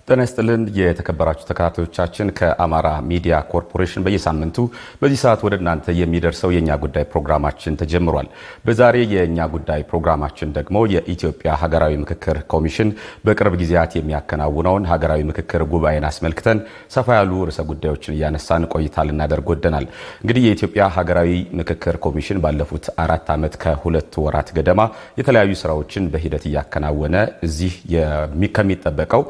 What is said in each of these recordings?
ጤና ይስጥልን የተከበራችሁ ተከታታዮቻችን ከአማራ ሚዲያ ኮርፖሬሽን በየሳምንቱ በዚህ ሰዓት ወደ እናንተ የሚደርሰው የኛ ጉዳይ ፕሮግራማችን ተጀምሯል። በዛሬ የኛ ጉዳይ ፕሮግራማችን ደግሞ የኢትዮጵያ ሀገራዊ ምክክር ኮሚሽን በቅርብ ጊዜያት የሚያከናውነውን ሀገራዊ ምክክር ጉባኤን አስመልክተን ሰፋ ያሉ ርዕሰ ጉዳዮችን እያነሳን ቆይታ ልናደርግ ወደናል። እንግዲህ የኢትዮጵያ ሀገራዊ ምክክር ኮሚሽን ባለፉት 4 ዓመት ከ2 ወራት ገደማ የተለያዩ ስራዎችን በሂደት እያከናወነ እዚህ ከሚጠበቀው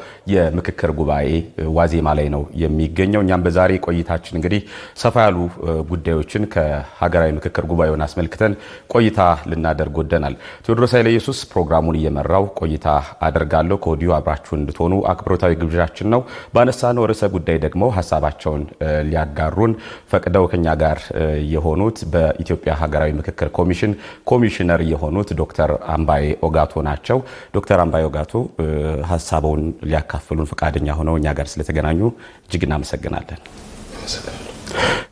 ምክክር ጉባኤ ዋዜማ ላይ ነው የሚገኘው። እኛም በዛሬ ቆይታችን እንግዲህ ሰፋ ያሉ ጉዳዮችን ከሀገራዊ ምክክር ጉባኤውን አስመልክተን ቆይታ ልናደርግ ወደናል። ቴዎድሮስ ኃይለ ኢየሱስ ፕሮግራሙን እየመራው ቆይታ አደርጋለሁ። ከወዲሁ አብራችሁን እንድትሆኑ አክብሮታዊ ግብዣችን ነው። ባነሳነው ርዕሰ ጉዳይ ደግሞ ሀሳባቸውን ሊያጋሩን ፈቅደው ከኛ ጋር የሆኑት በኢትዮጵያ ሀገራዊ ምክክር ኮሚሽን ኮሚሽነር የሆኑት ዶክተር አምባዬ ኦጋቶ ናቸው። ዶክተር አምባዬ ኦጋቶ ሀሳቡን ሊያካፍሉን ፈቃደኛ ሆነው እኛ ጋር ስለተገናኙ እጅግ እናመሰግናለን።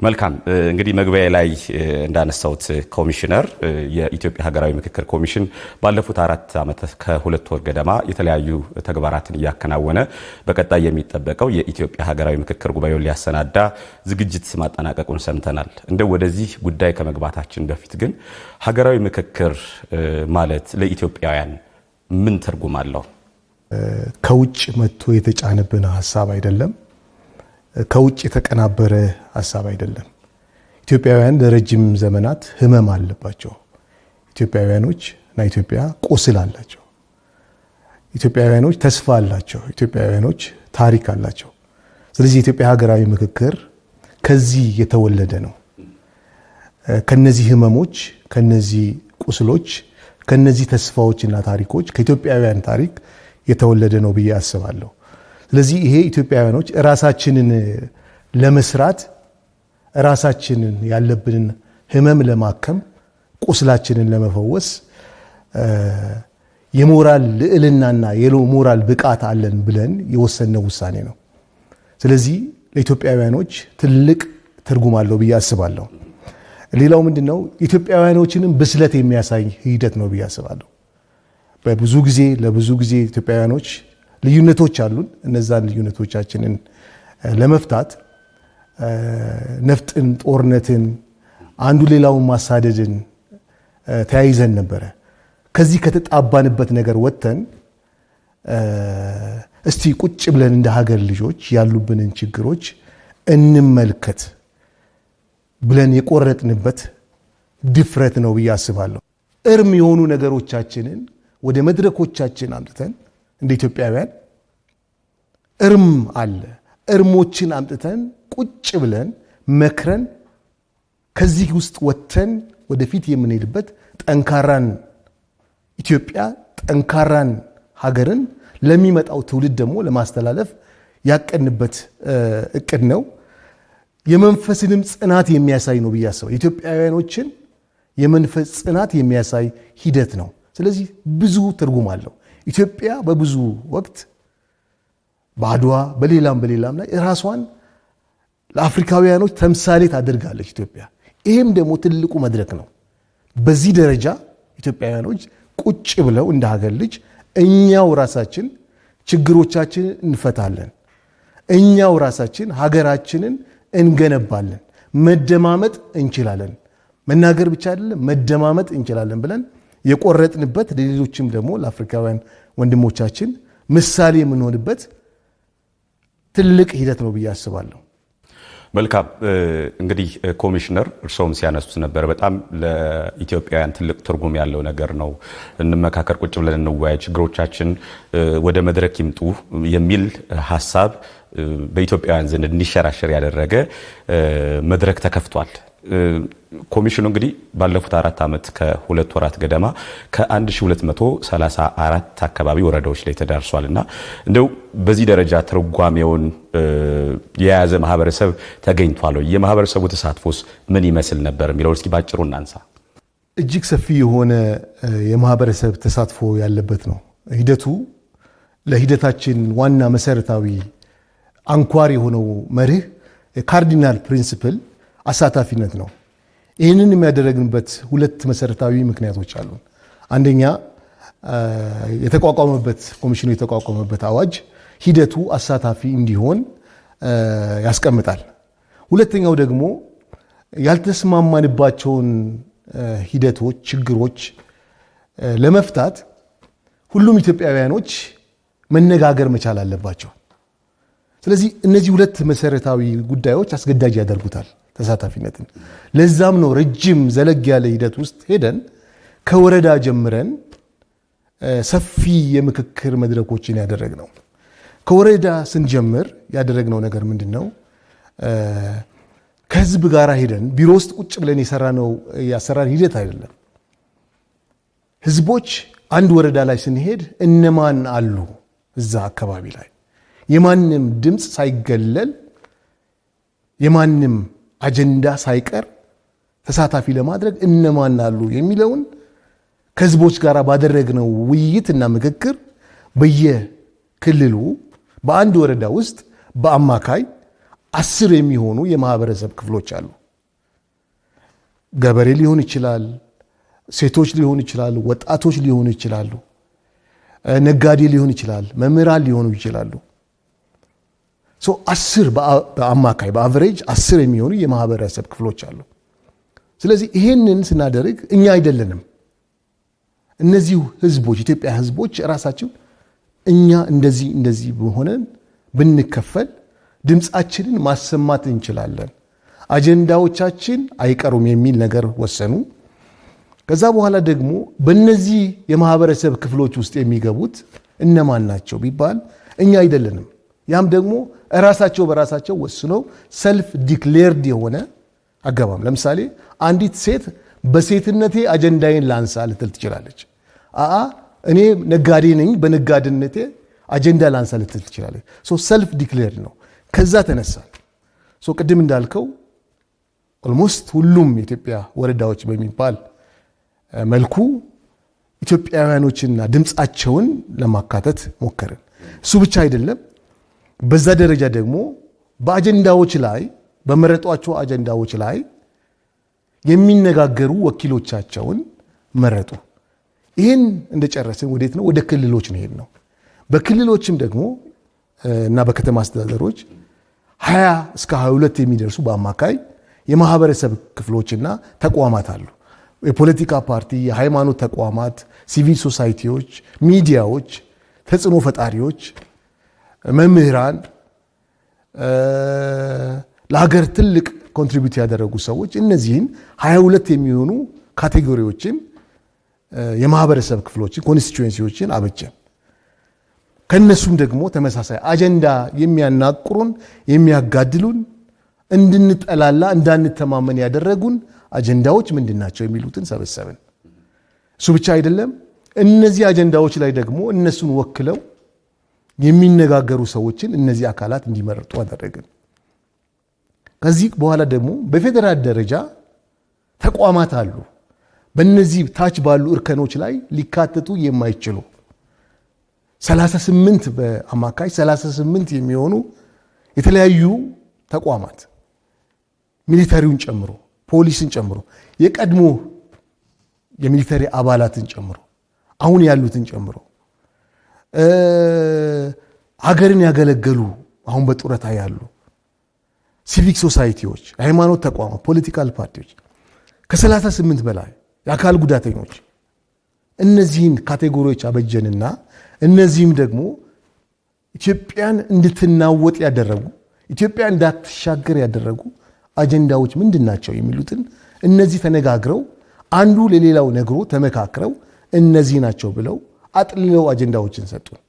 መልካም እንግዲህ መግቢያ ላይ እንዳነሳውት ኮሚሽነር የኢትዮጵያ ሀገራዊ ምክክር ኮሚሽን ባለፉት 4 ዓመት ከ2 ወር ገደማ የተለያዩ ተግባራትን እያከናወነ በቀጣይ የሚጠበቀው የኢትዮጵያ ሀገራዊ ምክክር ጉባኤውን ሊያሰናዳ ዝግጅት ማጠናቀቁን ሰምተናል። እንደው ወደዚህ ጉዳይ ከመግባታችን በፊት ግን ሀገራዊ ምክክር ማለት ለኢትዮጵያውያን ምን ትርጉም አለው? ከውጭ መጥቶ የተጫነብን ሐሳብ አይደለም። ከውጭ የተቀናበረ ሐሳብ አይደለም። ኢትዮጵያውያን ለረጅም ዘመናት ህመም አለባቸው። ኢትዮጵያውያኖች እና ኢትዮጵያ ቁስል አላቸው። ኢትዮጵያውያኖች ተስፋ አላቸው። ኢትዮጵያውያኖች ታሪክ አላቸው። ስለዚህ የኢትዮጵያ ሀገራዊ ምክክር ከዚህ የተወለደ ነው። ከነዚህ ህመሞች፣ ከነዚህ ቁስሎች፣ ከነዚህ ተስፋዎችና ታሪኮች ከኢትዮጵያውያን ታሪክ የተወለደ ነው ብዬ አስባለሁ። ስለዚህ ይሄ ኢትዮጵያውያኖች ራሳችንን ለመስራት ራሳችንን ያለብንን ህመም ለማከም ቁስላችንን ለመፈወስ የሞራል ልዕልናና የሞራል ብቃት አለን ብለን የወሰነው ውሳኔ ነው። ስለዚህ ለኢትዮጵያውያኖች ትልቅ ትርጉም አለው ብዬ አስባለሁ። ሌላው ምንድነው? ኢትዮጵያውያኖችንም ብስለት የሚያሳይ ሂደት ነው ብዬ አስባለሁ። ለብዙ ጊዜ ኢትዮጵያውያኖች ልዩነቶች አሉን። እነዛን ልዩነቶቻችንን ለመፍታት ነፍጥን፣ ጦርነትን፣ አንዱ ሌላውን ማሳደድን ተያይዘን ነበረ። ከዚህ ከተጣባንበት ነገር ወጥተን እስቲ ቁጭ ብለን እንደ ሀገር ልጆች ያሉብንን ችግሮች እንመልከት ብለን የቆረጥንበት ድፍረት ነው ብዬ አስባለሁ። እርም የሆኑ ነገሮቻችንን ወደ መድረኮቻችን አምጥተን እንደ ኢትዮጵያውያን እርም አለ እርሞችን አምጥተን ቁጭ ብለን መክረን ከዚህ ውስጥ ወጥተን ወደፊት የምንሄድበት ጠንካራን ኢትዮጵያ ጠንካራን ሀገርን ለሚመጣው ትውልድ ደግሞ ለማስተላለፍ ያቀንበት እቅድ ነው። የመንፈስንም ጽናት የሚያሳይ ነው ብዬ አስባለሁ። ኢትዮጵያውያኖችን የመንፈስ ጽናት የሚያሳይ ሂደት ነው። ስለዚህ ብዙ ትርጉም አለው። ኢትዮጵያ በብዙ ወቅት በአድዋ በሌላም ላይ ራሷን ለአፍሪካውያኖች ተምሳሌት አድርጋለች ኢትዮጵያ። ይሄም ደግሞ ትልቁ መድረክ ነው። በዚህ ደረጃ ኢትዮጵያውያኖች ቁጭ ብለው እንደ ሀገር ልጅ እኛው ራሳችን ችግሮቻችንን እንፈታለን፣ እኛው ራሳችን ሀገራችንን እንገነባለን፣ መደማመጥ እንችላለን፣ መናገር ብቻ አይደለም መደማመጥ እንችላለን ብለን የቆረጥንበት ለሌሎችም ደግሞ ለአፍሪካውያን ወንድሞቻችን ምሳሌ የምንሆንበት ትልቅ ሂደት ነው ብዬ አስባለሁ። መልካም እንግዲህ ኮሚሽነር እርሶም ሲያነሱት ነበር፣ በጣም ለኢትዮጵያውያን ትልቅ ትርጉም ያለው ነገር ነው። እንመካከር፣ ቁጭ ብለን እንወያይ፣ ችግሮቻችን ወደ መድረክ ይምጡ የሚል ሀሳብ በኢትዮጵያውያን ዘንድ እንዲሸራሸር ያደረገ መድረክ ተከፍቷል። ኮሚሽኑ እንግዲህ ባለፉት 4 ዓመት ከ2 ወራት ገደማ ከ1234 አካባቢ ወረዳዎች ላይ ተዳርሷልና እንደው በዚህ ደረጃ ትርጓሜውን የያዘ ማህበረሰብ ተገኝቷል። የማህበረሰቡ ተሳትፎስ ምን ይመስል ነበር የሚለው እስኪ ባጭሩ እናንሳ። እጅግ ሰፊ የሆነ የማህበረሰብ ተሳትፎ ያለበት ነው ሂደቱ። ለሂደታችን ዋና መሰረታዊ አንኳር የሆነው መርህ ካርዲናል ፕሪንሲፕል አሳታፊነት ነው። ይህንን የሚያደረግንበት 2 መሰረታዊ ምክንያቶች አሉ። አንደኛ የተቋቋመበት ኮሚሽኑ የተቋቋመበት አዋጅ ሂደቱ አሳታፊ እንዲሆን ያስቀምጣል። ሁለተኛው ደግሞ ያልተስማማንባቸውን ሂደቶች፣ ችግሮች ለመፍታት ሁሉም ኢትዮጵያውያኖች መነጋገር መቻል አለባቸው። ስለዚህ እነዚህ ሁለት መሰረታዊ ጉዳዮች አስገዳጅ ያደርጉታል ተሳታፊነትን። ለዛም ነው ረጅም ዘለግ ያለ ሂደት ውስጥ ሄደን ከወረዳ ጀምረን ሰፊ የምክክር መድረኮችን ያደረግነው። ከወረዳ ስንጀምር ያደረግነው ነገር ምንድነው? ከህዝብ ጋር ሄደን ቢሮ ውስጥ ቁጭ ብለን የሰራነው ያሰራር ሂደት አይደለም። ህዝቦች አንድ ወረዳ ላይ ስንሄድ እነማን አሉ እዛ አካባቢ ላይ የማንም ድምፅ ሳይገለል የማንም አጀንዳ ሳይቀር ተሳታፊ ለማድረግ እነማን አሉ የሚለውን ከህዝቦች ጋር ባደረግነው ውይይትና ምክክር በየክልሉ በአንድ ወረዳ ውስጥ በአማካይ 10 የሚሆኑ የማህበረሰብ ክፍሎች አሉ። ገበሬ ሊሆን ይችላል፣ ሴቶች ሊሆኑ ይችላሉ፣ ወጣቶች ሊሆኑ ይችላሉ፣ ነጋዴ ሊሆን ይችላል፣ መምህራን ሊሆኑ ይችላሉ። 10 በአማካይ በአቨሬጅ 10 የሚሆኑ የማህበረሰብ ክፍሎች አሉ። ስለዚህ ይሄንን ስናደርግ እኛ አይደለንም እነዚህ ህዝቦች ኢትዮጵያ ህዝቦች ራሳቸው እኛ እንደዚህ ሆነን ብንከፈል ድምፃችንን ማሰማት እንችላለን፣ አጀንዳዎቻችን አይቀሩም የሚል ነገር ወሰኑ። ከዛ በኋላ ደግሞ በእነዚህ የማህበረሰብ ክፍሎች ውስጥ የሚገቡት እነማን ናቸው ቢባል እኛ አይደለንም። ያም ደግሞ ራሳቸው በራሳቸው ወስነው ሰልፍ ዲክሌርድ የሆነ አገባም። ለምሳሌ አንዲት ሴት በሴትነቴ አጀንዳዬን ላንሳ ልትል ትችላለች። እኔ ነጋዴ ነኝ በነጋዴነቴ አጀንዳ ላንሳ ልትል ትችላለች። ሰልፍ ዲክሌርድ ነው። ከዛ ተነሳል። ቅድም እንዳልከው ኦልሞስት ሁሉም የኢትዮጵያ ወረዳዎች በሚባል መልኩ ኢትዮጵያውያኖችና ድምፃቸውን ለማካተት ሞከርን። እሱ ብቻ አይደለም። በዛ ደረጃ ደግሞ በአጀንዳዎች ላይ በመረጧቸው አጀንዳዎች ላይ የሚነጋገሩ ወኪሎቻቸውን መረጡ። ይህን እንደጨረስን ወዴት ነው? ወደ ክልሎች ነው የሄድነው። በክልሎችም ደግሞ እና በከተማ አስተዳደሮች 20 እስከ 22 የሚደርሱ በአማካይ የማህበረሰብ ክፍሎችና ተቋማት አሉ። የፖለቲካ ፓርቲ፣ የሃይማኖት ተቋማት፣ ሲቪል ሶሳይቲዎች፣ ሚዲያዎች፣ ተጽዕኖ ፈጣሪዎች፣ መምህራን፣ ለሀገር ትልቅ ኮንትሪቢዩት ያደረጉ ሰዎች እነዚህን 22 የሚሆኑ ካቴጎሪዎችን የማህበረሰብ ክፍሎችን ኮንስቲትዩዌንሲዎችን አበጀን። ከነሱም ደግሞ ተመሳሳይ አጀንዳ የሚያናቁሩን የሚያጋድሉን እንድንጠላላ እንዳንተማመን ያደረጉን አጀንዳዎች ምንድናቸው የሚሉትን ሰበሰብን። እሱ ብቻ አይደለም። እነዚህ አጀንዳዎች ላይ ደግሞ እነሱን ወክለው የሚነጋገሩ ሰዎችን እነዚህ አካላት እንዲመረጡ አደረግን። ከዚህ በኋላ ደግሞ በፌደራል ደረጃ ተቋማት አሉ። በእነዚህ ታች ባሉ እርከኖች ላይ ሊካተቱ የማይችሉ 38 በአማካይ 38 የሚሆኑ የተለያዩ ተቋማት ሚሊተሪውን ጨምሮ ፖሊስን ጨምሮ የቀድሞ የሚሊተሪ አባላትን ጨምሮ አሁን ያሉትን ጨምሮ ሀገርን ያገለገሉ አሁን በጡረታ ያሉ ሲቪክ ሶሳይቲዎች፣ ሃይማኖት ተቋማት፣ ፖለቲካል ፓርቲዎች ከ38 በላይ የአካል ጉዳተኞች እነዚህን ካቴጎሪዎች አበጀንና እነዚህም ደግሞ ኢትዮጵያን እንድትናወጥ ያደረጉ ኢትዮጵያ እንዳትሻገር ያደረጉ አጀንዳዎች ምንድናቸው የሚሉትን እነዚህ ተነጋግረው አንዱ ለሌላው ነግሮ ተመካክረው እነዚህ ናቸው ብለው አጥልለው አጀንዳዎችን ሰጡን።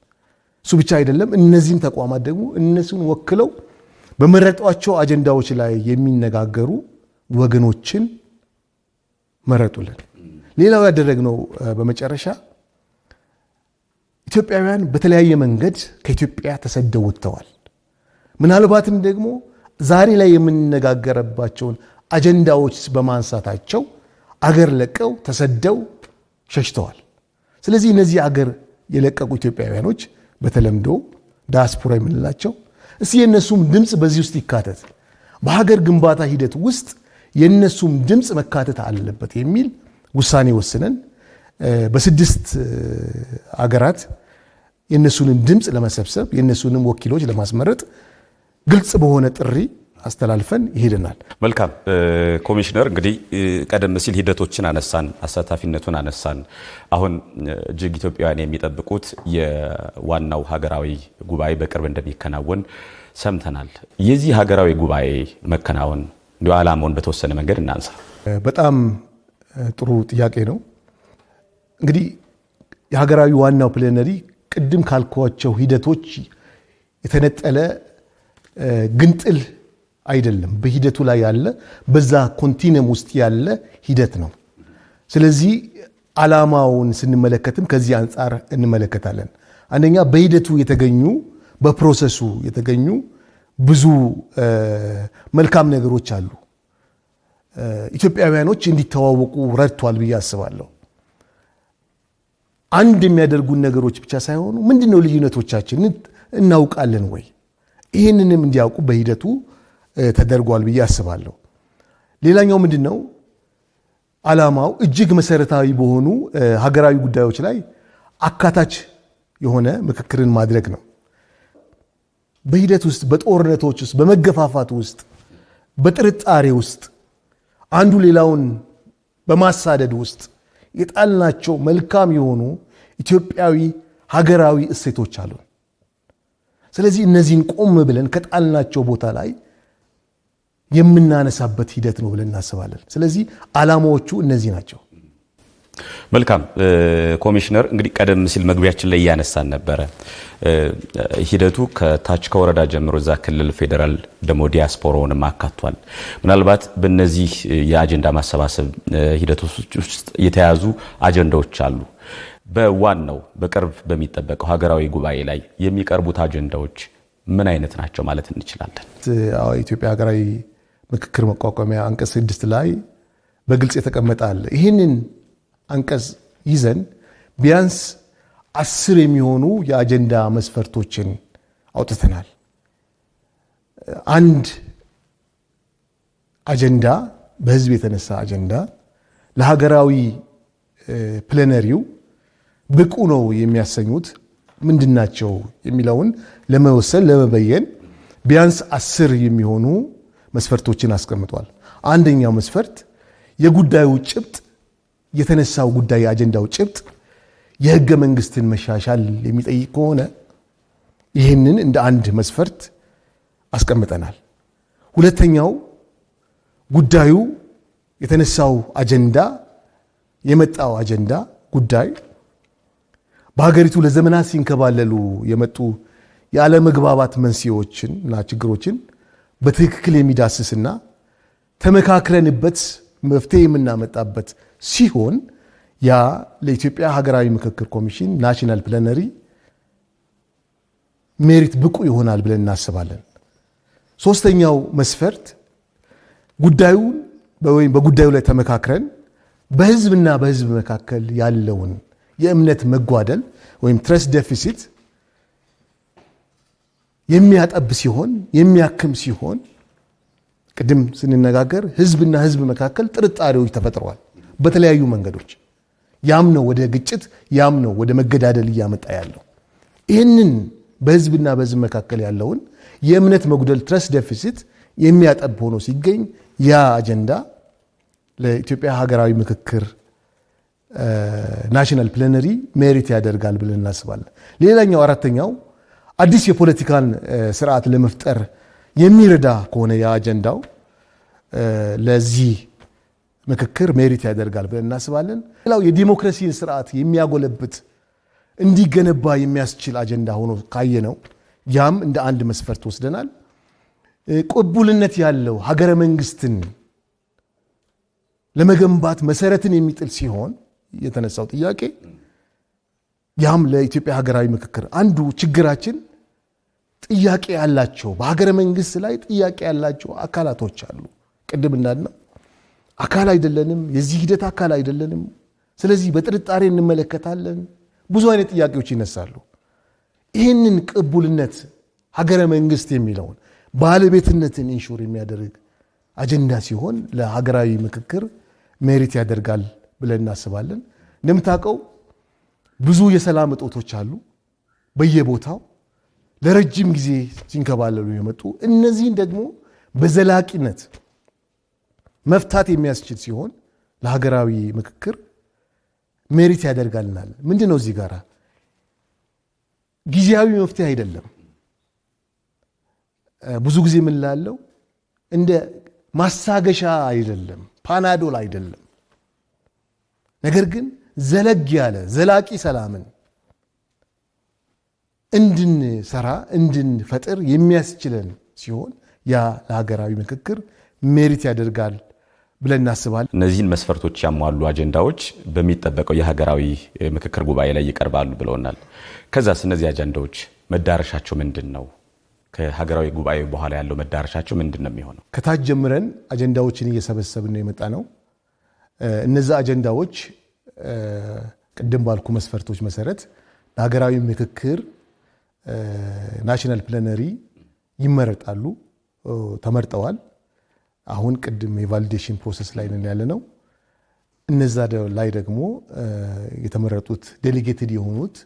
እሱ ብቻ አይደለም። እነዚህም ተቋማት ደግሞ እነሱን ወክለው በመረጧቸው አጀንዳዎች ላይ የሚነጋገሩ ወገኖችን መረጡልን። ሌላው ያደረግነው በመጨረሻ ኢትዮጵያውያን በተለያየ መንገድ ከኢትዮጵያ ተሰደው ወጥተዋል። ምናልባትም ደግሞ ዛሬ ላይ የምንነጋገርባቸውን አጀንዳዎች በማንሳታቸው አገር ለቀው ተሰደው ሸሽተዋል። ስለዚህ እነዚህ አገር የለቀቁ ኢትዮጵያውያኖች በተለምዶ ዳያስፖራ የምንላቸው እስቲ የነሱም ድምፅ በዚህ ውስጥ ይካተት፣ በሀገር ግንባታ ሂደት ውስጥ የነሱም ድምፅ መካተት አለበት የሚል ውሳኔ ወስነን በ6 አገራት የነሱንም ድምጽ ለመሰብሰብ የነሱንም ወኪሎች ለማስመረጥ ግልጽ በሆነ ጥሪ አስተላልፈን ይሄድናል። መልካም ኮሚሽነር፣ እንግዲህ ቀደም ሲል ሂደቶችን አነሳን፣ አሳታፊነቱን አነሳን። አሁን እጅግ ኢትዮጵያውያን የሚጠብቁት የዋናው ሀገራዊ ጉባኤ በቅርብ እንደሚከናወን ሰምተናል። የዚህ ሀገራዊ ጉባኤ መከናወን እንዲሁ ዓላማውን በተወሰነ መንገድ እናንሳ። በጣም ጥሩ ጥያቄ ነው። እንግዲህ የሀገራዊ ዋናው ፕሌነሪ ቅድም ካልኳቸው ሂደቶች የተነጠለ ግንጥል አይደለም። በሂደቱ ላይ ያለ በዛ ኮንቲነም ውስጥ ያለ ሂደት ነው። ስለዚህ ዓላማውን ስንመለከትም ከዚህ አንጻር እንመለከታለን። አንደኛ በሂደቱ የተገኙ በፕሮሰሱ የተገኙ ብዙ መልካም ነገሮች አሉ። ኢትዮጵያውያኖች እንዲተዋወቁ ረድቷል ብዬ አስባለሁ። አንድ የሚያደርጉን ነገሮች ብቻ ሳይሆኑ ምንድነው ልዩነቶቻችን እናውቃለን ወይ? ይህንንም እንዲያውቁ በሂደቱ ተደርጓል ብዬ አስባለሁ። ሌላኛው ምንድነው ዓላማው እጅግ መሰረታዊ በሆኑ ሀገራዊ ጉዳዮች ላይ አካታች የሆነ ምክክርን ማድረግ ነው። በሂደት ውስጥ፣ በጦርነቶች ውስጥ፣ በመገፋፋት ውስጥ፣ በጥርጣሬ ውስጥ፣ አንዱ ሌላውን በማሳደድ ውስጥ የጣልናቸው መልካም የሆኑ ኢትዮጵያዊ ሀገራዊ እሴቶች አሉ። ስለዚህ እነዚህን ቆም ብለን ከጣልናቸው ቦታ ላይ የምናነሳበት ሂደት ነው ብለን እናስባለን። ስለዚህ ዓላማዎቹ እነዚህ ናቸው። መልካም ኮሚሽነር፣ እንግዲህ ቀደም ሲል መግቢያችን ላይ እያነሳን ነበረ ሂደቱ ከታች ከወረዳ ጀምሮ እዛ ክልል፣ ፌዴራል ደግሞ ዲያስፖራውንም አካቷል። ምናልባት በእነዚህ የአጀንዳ ማሰባሰብ ሂደቶች ውስጥ የተያዙ አጀንዳዎች አሉ። በዋናው በቅርብ በሚጠበቀው ሀገራዊ ጉባኤ ላይ የሚቀርቡት አጀንዳዎች ምን አይነት ናቸው ማለት እንችላለን? ኢትዮጵያ ሀገራዊ ምክክር መቋቋሚያ አንቀጽ 6 ላይ በግልጽ የተቀመጠ አለ። ይህንን አንቀጽ ይዘን ቢያንስ 10 የሚሆኑ የአጀንዳ መስፈርቶችን አውጥተናል። አንድ አጀንዳ በህዝብ የተነሳ አጀንዳ ለሀገራዊ ፕሌነሪው ብቁ ነው የሚያሰኙት ምንድናቸው የሚለውን ለመወሰን ለመበየን ቢያንስ 10 የሚሆኑ መስፈርቶችን አስቀምጧል። አንደኛው መስፈርት የጉዳዩ ጭብጥ የተነሳው ጉዳይ የአጀንዳው ጭብጥ የህገ መንግስትን መሻሻል የሚጠይቅ ከሆነ ይህንን እንደ አንድ መስፈርት አስቀምጠናል። ሁለተኛው ጉዳዩ የተነሳው አጀንዳ የመጣው አጀንዳ ጉዳይ በሀገሪቱ ለዘመናት ሲንከባለሉ የመጡ ያለመግባባት መንስኤዎችን እና ችግሮችን በትክክል የሚዳስስና ተመካክረንበት መፍትሄ የምናመጣበት ሲሆን ያ ለኢትዮጵያ ሀገራዊ ምክክር ኮሚሽን ናሽናል ፕሌነሪ ሜሪት ብቁ ይሆናል ብለን እናስባለን። ሶስተኛው መስፈርት ጉዳዩን ወይም በጉዳዩ ላይ ተመካክረን በህዝብና በህዝብ መካከል ያለውን የእምነት መጓደል ወይም ትረስት ዴፊሲት የሚያጠብ ሲሆን የሚያክም ሲሆን ቅድም ስንነጋገር ህዝብና ህዝብ መካከል ጥርጣሬዎች ተፈጥረዋል በተለያዩ መንገዶች። ያም ነው ወደ ግጭት፣ ያም ነው ወደ መገዳደል እያመጣ ያለው። ይህንን በህዝብና በህዝብ መካከል ያለውን የእምነት መጉደል ትረስት ዴፊሲት የሚያጠብ ሆኖ ሲገኝ ያ አጀንዳ ለኢትዮጵያ ሀገራዊ ምክክር ናሽናል ፕሌነሪ ሜሪት ያደርጋል ብለን እናስባለን። ሌላኛው አራተኛው አዲስ የፖለቲካን ስርዓት ለመፍጠር የሚረዳ ከሆነ ያ አጀንዳው ለዚህ ምክክር ሜሪት ያደርጋል ብለን እናስባለን። ሌላው የዲሞክራሲን ስርዓት የሚያጎለብት እንዲገነባ የሚያስችል አጀንዳ ሆኖ ካየነው ያም እንደ አንድ መስፈርት ወስደናል። ቅቡልነት ያለው ሀገረ መንግስትን ለመገንባት መሰረትን የሚጥል ሲሆን የተነሳው ጥያቄ ያም ለኢትዮጵያ ሀገራዊ ምክክር አንዱ ችግራችን ጥያቄ ያላቸው በሀገረ መንግስት ላይ ጥያቄ ያላቸው አካላቶች አሉ። ቅድም እንዳልነው አካል አይደለንም፣ የዚህ ሂደት አካል አይደለንም። ስለዚህ በጥርጣሬ እንመለከታለን። ብዙ አይነት ጥያቄዎች ይነሳሉ። ይህንን ቅቡልነት ሀገረ መንግስት የሚለውን ባለቤትነትን ኢንሹር የሚያደርግ አጀንዳ ሲሆን ለሀገራዊ ምክክር ሜሪት ያደርጋል ብለን እናስባለን። እንደምታውቀው ብዙ የሰላም እጦቶች አሉ። በየቦታው ለረጅም ጊዜ ሲንከባለሉ የመጡ እነዚህን ደግሞ በዘላቂነት መፍታት የሚያስችል ሲሆን ለሀገራዊ ምክክር ሜሪት ያደርጋልናል። ምንድነው እዚህ ጋራ ጊዜያዊ መፍትሄ አይደለም። ብዙ ጊዜ ምን ላለው እንደ ማሳገሻ አይደለም፣ ፓናዶል አይደለም። ነገር ግን ዘለግ ያለ ዘላቂ ሰላምን እንድንሰራ እንድንፈጥር የሚያስችለን ሲሆን ያ ለሀገራዊ ምክክር ሜሪት ያደርጋል ብለን እናስባለን። እነዚህን መስፈርቶች ያሟሉ አጀንዳዎች በሚጠበቀው የሀገራዊ ምክክር ጉባኤ ላይ ይቀርባሉ ብለውናል። ከዛስ እነዚህ አጀንዳዎች መዳረሻቸው ምንድነው? ከሀገራዊ ጉባኤ በኋላ ያለው መዳረሻቸው ምንድነው የሚሆነው? ከታች ጀምረን አጀንዳዎችን እየሰበሰብን ነው የመጣ ነው። እነዛ አጀንዳዎች ቅድም ባልኩ መስፈርቶች መሰረት ለሀገራዊ ምክክር ናሽናል ፕላነሪ ይመረጣሉ፣ ተመርጠዋል። አሁን ቅድም የቫሊዴሽን ፕሮሰስ ላይ ነን ያለነው። እነዛ ላይ ደግሞ የተመረጡት ዴሊጌትድ የሆኑት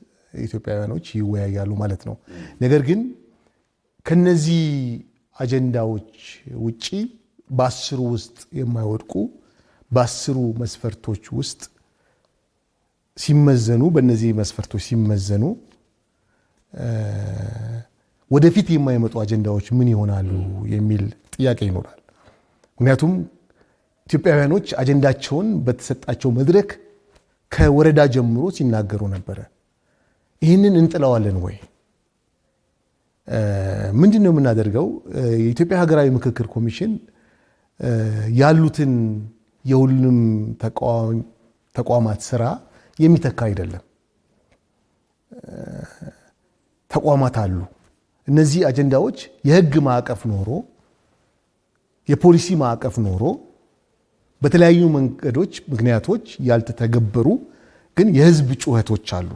ኢትዮጵያውያኖች ይወያያሉ ማለት ነው። ነገር ግን ከነዚህ አጀንዳዎች ውጪ በ10 ውስጥ የማይወድቁ በ10 መስፈርቶች ውስጥ ሲመዘኑ በእነዚህ መስፈርቶች ሲመዘኑ ወደፊት የማይመጡ አጀንዳዎች ምን ይሆናሉ የሚል ጥያቄ ይኖራል። ምክንያቱም ኢትዮጵያውያኖች አጀንዳቸውን በተሰጣቸው መድረክ ከወረዳ ጀምሮ ሲናገሩ ነበረ። ይህንን እንጥለዋለን ወይ? ምንድነው የምናደርገው? የኢትዮጵያ ሀገራዊ ምክክር ኮሚሽን ያሉትን የሁሉም ተቋማት ስራ የሚተካ አይደለም። ተቋማት አሉ። እነዚህ አጀንዳዎች የህግ ማዕቀፍ ኖሮ የፖሊሲ ማዕቀፍ ኖሮ በተለያዩ መንገዶች ምክንያቶች ያልተተገበሩ ግን የህዝብ ጩኸቶች አሉ።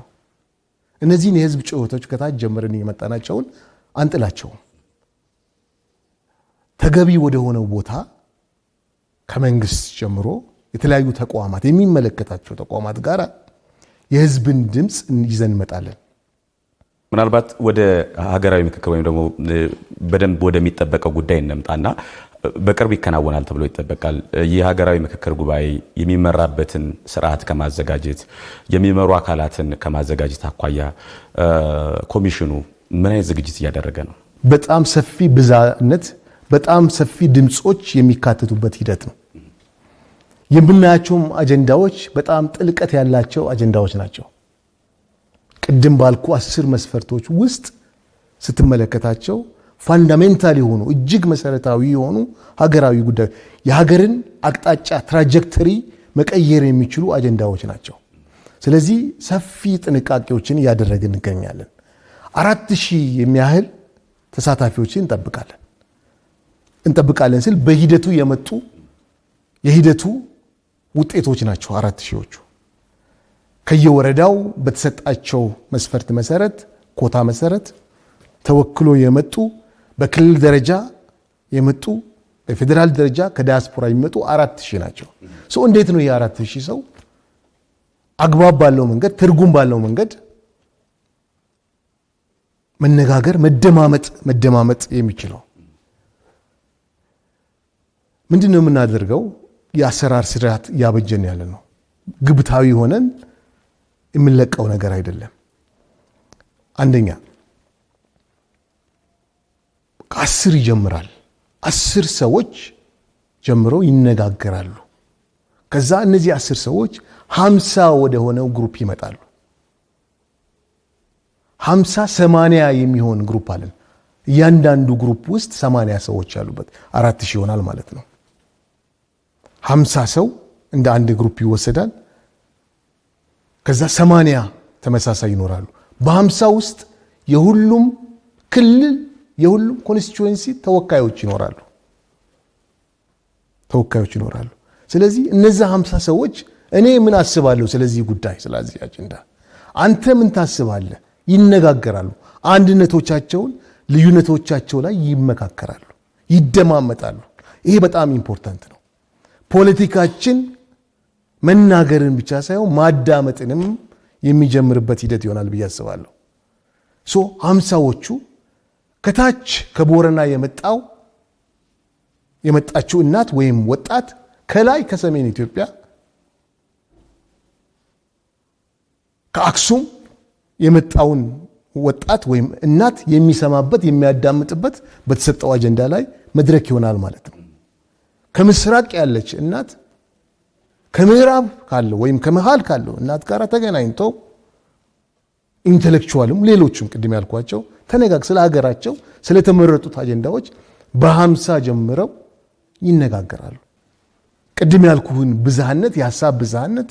እነዚህን የህዝብ ጩኸቶች ከታች ጀምረን የመጣናቸውን አንጥላቸውም። ተገቢ ወደ ሆነው ቦታ ከመንግስት ጀምሮ የተለያዩ ተቋማት የሚመለከታቸው ተቋማት ጋር የህዝብን ድምፅ ይዘን እንመጣለን። ምናልባት ወደ ሀገራዊ ምክክር ወይም ደግሞ በደንብ ወደሚጠበቀው ጉዳይ እንምጣና በቅርብ ይከናወናል ተብሎ ይጠበቃል። የሀገራዊ ምክክር ጉባኤ የሚመራበትን ስርዓት ከማዘጋጀት የሚመሩ አካላትን ከማዘጋጀት አኳያ ኮሚሽኑ ምን አይነት ዝግጅት እያደረገ ነው? በጣም ሰፊ ብዛነት፣ በጣም ሰፊ ድምጾች የሚካተቱበት ሂደት ነው። የምናያቸውም አጀንዳዎች በጣም ጥልቀት ያላቸው አጀንዳዎች ናቸው። ቅድም ባልኩ 10 መስፈርቶች ውስጥ ስትመለከታቸው ፋንዳሜንታል የሆኑ እጅግ መሰረታዊ የሆኑ ሀገራዊ ጉዳዮች የሀገርን አቅጣጫ ትራጀክተሪ መቀየር የሚችሉ አጀንዳዎች ናቸው። ስለዚህ ሰፊ ጥንቃቄዎችን እያደረግን እንገኛለን። 4000 የሚያህል ተሳታፊዎችን እንጠብቃለን ስል በሂደቱ የመጡ የሂደቱ ውጤቶች ናቸው። 4000ዎቹ ከየወረዳው በተሰጣቸው መስፈርት መሰረት ኮታ መሰረት ተወክሎ የመጡ በክልል ደረጃ የመጡ በፌደራል ደረጃ ከዲያስፖራ የሚመጡ 4000 ናቸው። እንዴት ነው የ4000 ሰው አግባብ ባለው መንገድ ትርጉም ባለው መንገድ መነጋገር መደማመጥ የሚችለው? ምንድነው የምናደርገው? የአሰራር ስርዓት ያበጀን ያለ ነው። ግብታዊ ሆነን የምንለቀው ነገር አይደለም። አንደኛ ከ10 ይጀምራል። 10 ሰዎች ጀምረው ይነጋገራሉ። ከዛ እነዚህ 10 ሰዎች 50 ወደ ሆነው ግሩፕ ይመጣሉ። 50-80 የሚሆን ግሩፕ አለን። እያንዳንዱ ግሩፕ ውስጥ 80 ሰዎች ያሉበት 4000 ይሆናል ማለት ነው። 50 ሰው እንደ አንድ ግሩፕ ይወሰዳል። ከዛ 80 ተመሳሳይ ይኖራሉ። በ50 ውስጥ የሁሉም ክልል የሁሉም ኮንስቲትዩዌንሲ ተወካዮች ይኖራሉ። ስለዚህ እነዛ 50 ሰዎች እኔ ምን አስባለሁ ስለዚህ ጉዳይ ስለዚህ አጀንዳ፣ አንተ ምን ታስባለህ? ይነጋገራሉ። አንድነቶቻቸውን ልዩነቶቻቸው ላይ ይመካከራሉ፣ ይደማመጣሉ። ይሄ በጣም ኢምፖርታንት ነው። ፖለቲካችን መናገርን ብቻ ሳይሆን ማዳመጥንም የሚጀምርበት ሂደት ይሆናል ብዬ አስባለሁ። 50ዎቹ ከታች ከቦረና የመጣችው እናት ወይም ወጣት ከላይ ከሰሜን ኢትዮጵያ ከአክሱም የመጣውን ወጣት ወይም እናት የሚሰማበት የሚያዳምጥበት በተሰጠው አጀንዳ ላይ መድረክ ይሆናል ማለት ነው። ከምስራቅ ያለች እናት ከምዕራብ ካለው ወይም ከመሃል ካለው እናት ጋር ተገናኝተው ኢንተሌክቹዋልም ሌሎችም ቅድም ያልኳቸው ስለ ሀገራቸው ስለተመረጡት አጀንዳዎች በ50 ጀምረው ይነጋገራሉ። ቅድም ያልኩህን ብዝሃነት የሐሳብ ብዝሃነት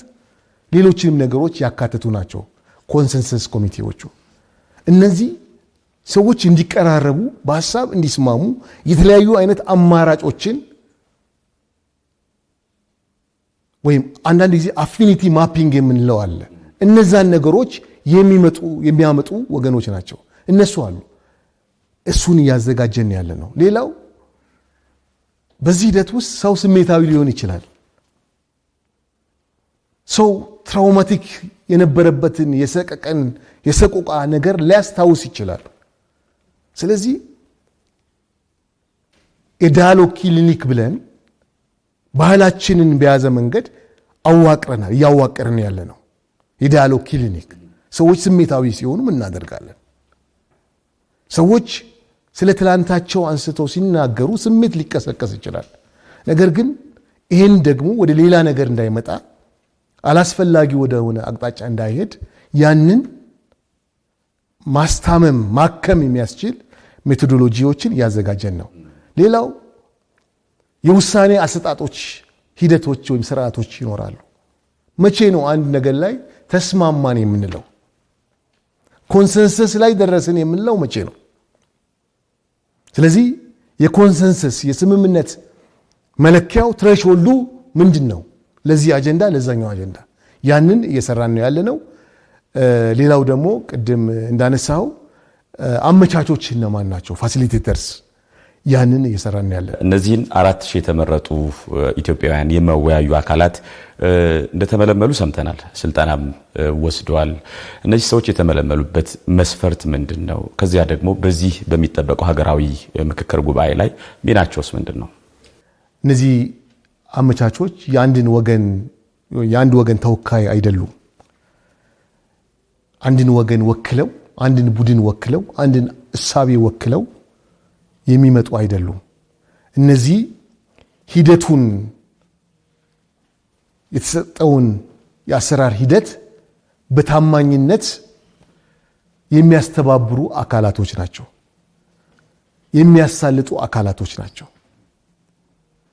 ሌሎችንም ነገሮች ያካተቱ ናቸው ኮንሰንሰስ ኮሚቴዎቹ። እነዚህ ሰዎች እንዲቀራረቡ በሐሳብ እንዲስማሙ የተለያዩ አይነት አማራጮችን ወይም አንዳንድ ጊዜ አፊኒቲ ማፒንግ የምንለው አለ። እነዛን ነገሮች የሚያመጡ ወገኖች ናቸው እነሱ አሉ። እሱን እያዘጋጀን ያለ ነው። ሌላው በዚህ ሂደት ውስጥ ሰው ስሜታዊ ሊሆን ይችላል። ሰው ትራውማቲክ የነበረበትን የሰቆቃ ነገር ሊያስታውስ ይችላል። ስለዚህ የዳያሎግ ክሊኒክ ብለን ባህላችንን በያዘ መንገድ እያዋቀርን ያለ ነው። የዳያሎግ ክሊኒክ ሰዎች ስሜታዊ ሲሆኑም እናደርጋለን። ሰዎች ስለ ትላንታቸው አንስተው ሲናገሩ ስሜት ሊቀሰቀስ ይችላል። ነገር ግን ይህን ደግሞ ወደ ሌላ ነገር እንዳይመጣ አላስፈላጊ ወደሆነ አቅጣጫ እንዳይሄድ ያንን ማከም የሚያስችል ሜቶዶሎጂዎችን እያዘጋጀን ነው። ሌላው የውሳኔ አሰጣጦች ሂደቶች ወይም ስርዓቶች ይኖራሉ። መቼ ነው አንድ ነገር ላይ ተስማማን የምንለው? ኮንሰንሰስ ላይ ደረስን የምንለው መቼ ነው? ስለዚህ የኮንሰንሰስ የስምምነት መለኪያው ትሬሽሆልዱ ምንድን ነው? ለዚህ አጀንዳ ለዛኛው አጀንዳ ያንን እየሰራን ነው ያለነው። ሌላው ደግሞ ቅድም እንዳነሳው አመቻቾች እነማን ናቸው? ፋሲሊቴተርስ ያንን እየሰራን ያለ። እነዚህን 4000 የተመረጡ ኢትዮጵያውያን የመወያዩ አካላት እንደተመለመሉ ሰምተናል። ስልጠናም ወስደዋል። እነዚህ ሰዎች የተመለመሉበት መስፈርት ምንድነው? ከዚያ ደግሞ በዚህ በሚጠበቀው ሀገራዊ ምክክር ጉባኤ ላይ ሚናቸውስ ምንድነው? እነዚህ አመቻቾች የአንድ ወገን ተወካይ አይደሉም። አንድን ወገን ወክለው፣ አንድን ቡድን ወክለው፣ አንድን እሳቤ ወክለው የሚመጡ አይደሉም። እነዚህ ሂደቱን የተሰጠውን የአሰራር ሂደት በታማኝነት የሚያስተባብሩ አካላቶች ናቸው። የሚያሳልጡ አካላቶች ናቸው።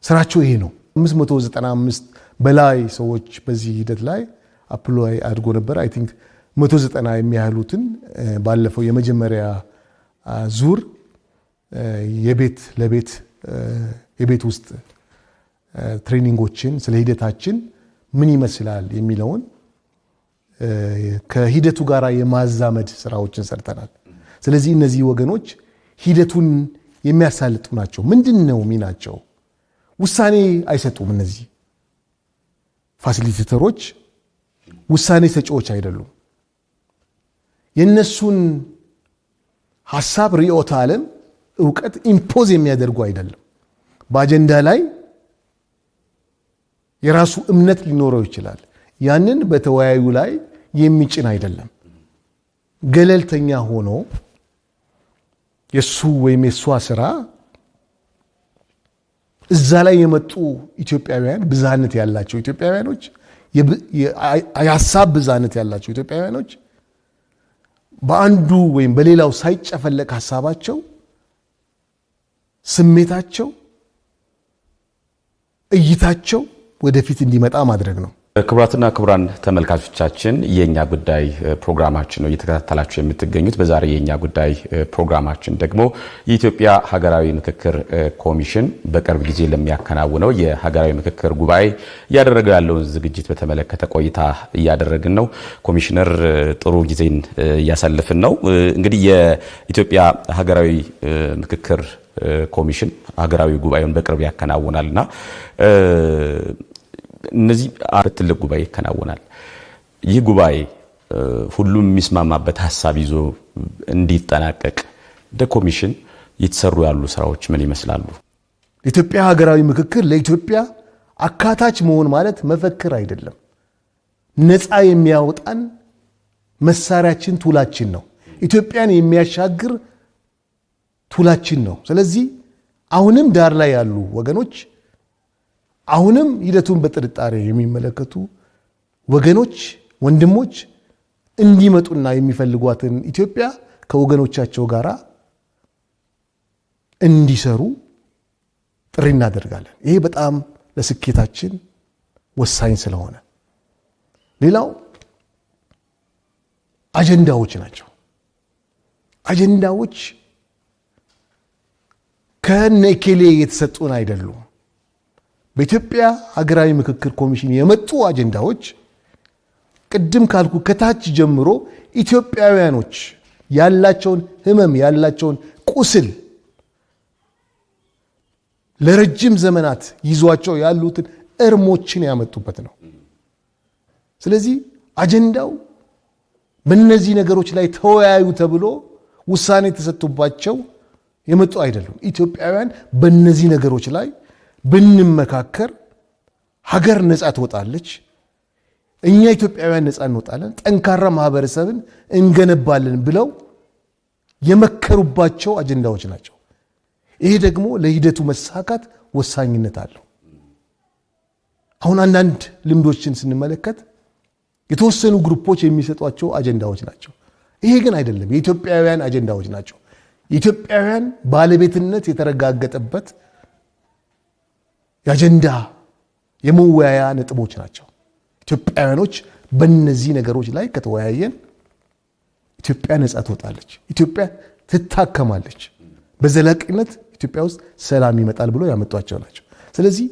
ስራቸው ይሄ ነው። 595 በላይ ሰዎች በዚህ ሂደት ላይ አፕላይ አድርጎ ነበር። አይ ቲንክ 190 የሚያህሉትን ባለፈው የመጀመሪያ ዙር የቤት ውስጥ ትሬኒንጎችን ስለ ሂደታችን ምን ይመስላል የሚለውን ከሂደቱ ጋር የማዛመድ ስራዎችን ሰርተናል። ስለዚህ እነዚህ ወገኖች ሂደቱን የሚያሳልጡ ናቸው። ምንድነው ሚናቸው? ውሳኔ አይሰጡም። እነዚህ ፋሲሊቴተሮች ውሳኔ ሰጪዎች አይደሉም። የነሱን ሐሳብ ርዕዮተ ዓለም ዕውቀት ኢምፖዝ የሚያደርጉ አይደለም። በአጀንዳ ላይ የራሱ እምነት ሊኖረው ይችላል። ያንን በተወያዩ ላይ የሚጭን አይደለም። ገለልተኛ ሆኖ የሱ ወይም የሷ ስራ እዛ ላይ የመጡ ኢትዮጵያውያን ብዝሃነት ያላቸው ኢትዮጵያውያኖች የሐሳብ ብዝሃነት ያላቸው ኢትዮጵያውያኖች በአንዱ ወይም በሌላው ሳይጨፈለቅ ሐሳባቸው፣ ስሜታቸው፣ እይታቸው ወደፊት እንዲመጣ ማድረግ ነው። ክቡራትና ክቡራን ተመልካቾቻችን የኛ ጉዳይ ፕሮግራማችን ነው እየተከታተላችሁ የምትገኙት። በዛሬ የኛ ጉዳይ ፕሮግራማችን ደግሞ የኢትዮጵያ ሀገራዊ ምክክር ኮሚሽን በቅርብ ጊዜ ለሚያከናውነው የሀገራዊ ምክክር ጉባኤ እያደረገው ያለውን ዝግጅት በተመለከተ ቆይታ እያደረግን ነው። ኮሚሽነር ጥሩ ጊዜን እያሳለፍን ነው። እንግዲህ የኢትዮጵያ ሀገራዊ ምክክር ኮሚሽን ሀገራዊ ጉባኤውን በቅርብ ያከናውናልና እነዚህ ትልቅ ጉባኤ ይከናወናል። ይህ ጉባኤ ሁሉም የሚስማማበት ሐሳብ ይዞ እንዲጠናቀቅ እንደ ኮሚሽን የተሰሩ ያሉ ስራዎች ምን ይመስላሉ? ኢትዮጵያ ሀገራዊ ምክክር ለኢትዮጵያ አካታች መሆን ማለት መፈክር አይደለም። ነፃ የሚያወጣን መሳሪያችን ቱላችን ነው። ኢትዮጵያን የሚያሻግር ቱላችን ነው። ስለዚህ አሁንም ዳር ላይ ያሉ ወገኖች አሁንም ሂደቱን በጥርጣሬ የሚመለከቱ ወገኖች ወንድሞች እንዲመጡና የሚፈልጓትን ኢትዮጵያ ከወገኖቻቸው ጋር እንዲሰሩ ጥሪ እናደርጋለን። ይሄ በጣም ለስኬታችን ወሳኝ ስለሆነ ሌላው አጀንዳዎች ናቸው። አጀንዳዎች ከነኬሌ የተሰጡን አይደሉም። በኢትዮጵያ ሀገራዊ ምክክር ኮሚሽን የመጡ አጀንዳዎች ቅድም ካልኩ ከታች ጀምሮ ኢትዮጵያውያኖች ያላቸውን ህመም ያላቸውን ቁስል ለረጅም ዘመናት ይዟቸው ያሉትን እርሞችን ያመጡበት ነው። ስለዚህ አጀንዳው በእነዚህ ነገሮች ላይ ተወያዩ ተብሎ ውሳኔ ተሰጥቶባቸው የመጡ አይደሉም። ኢትዮጵያውያን በእነዚህ ነገሮች ላይ ብንመካከር ሀገር ነፃ ትወጣለች፣ እኛ ኢትዮጵያውያን ነፃ እንወጣለን፣ ጠንካራ ማህበረሰብን እንገነባለን ብለው የመከሩባቸው አጀንዳዎች ናቸው። ይሄ ደግሞ ለሂደቱ መሳካት ወሳኝነት አለው። አሁን አንዳንድ ልምዶችን ስንመለከት የተወሰኑ ግሩፖች የሚሰጧቸው አጀንዳዎች ናቸው። ይሄ ግን አይደለም፣ የኢትዮጵያውያን አጀንዳዎች ናቸው። የኢትዮጵያውያን ባለቤትነት የተረጋገጠበት የአጀንዳ የመወያያ ነጥቦች ናቸው። ኢትዮጵያውያኖች በእነዚህ ነገሮች ላይ ከተወያየን ኢትዮጵያ ነፃ ትወጣለች፣ ኢትዮጵያ ትታከማለች፣ በዘላቂነት ኢትዮጵያ ውስጥ ሰላም ይመጣል ብሎ ያመጧቸው ናቸው። ስለዚህ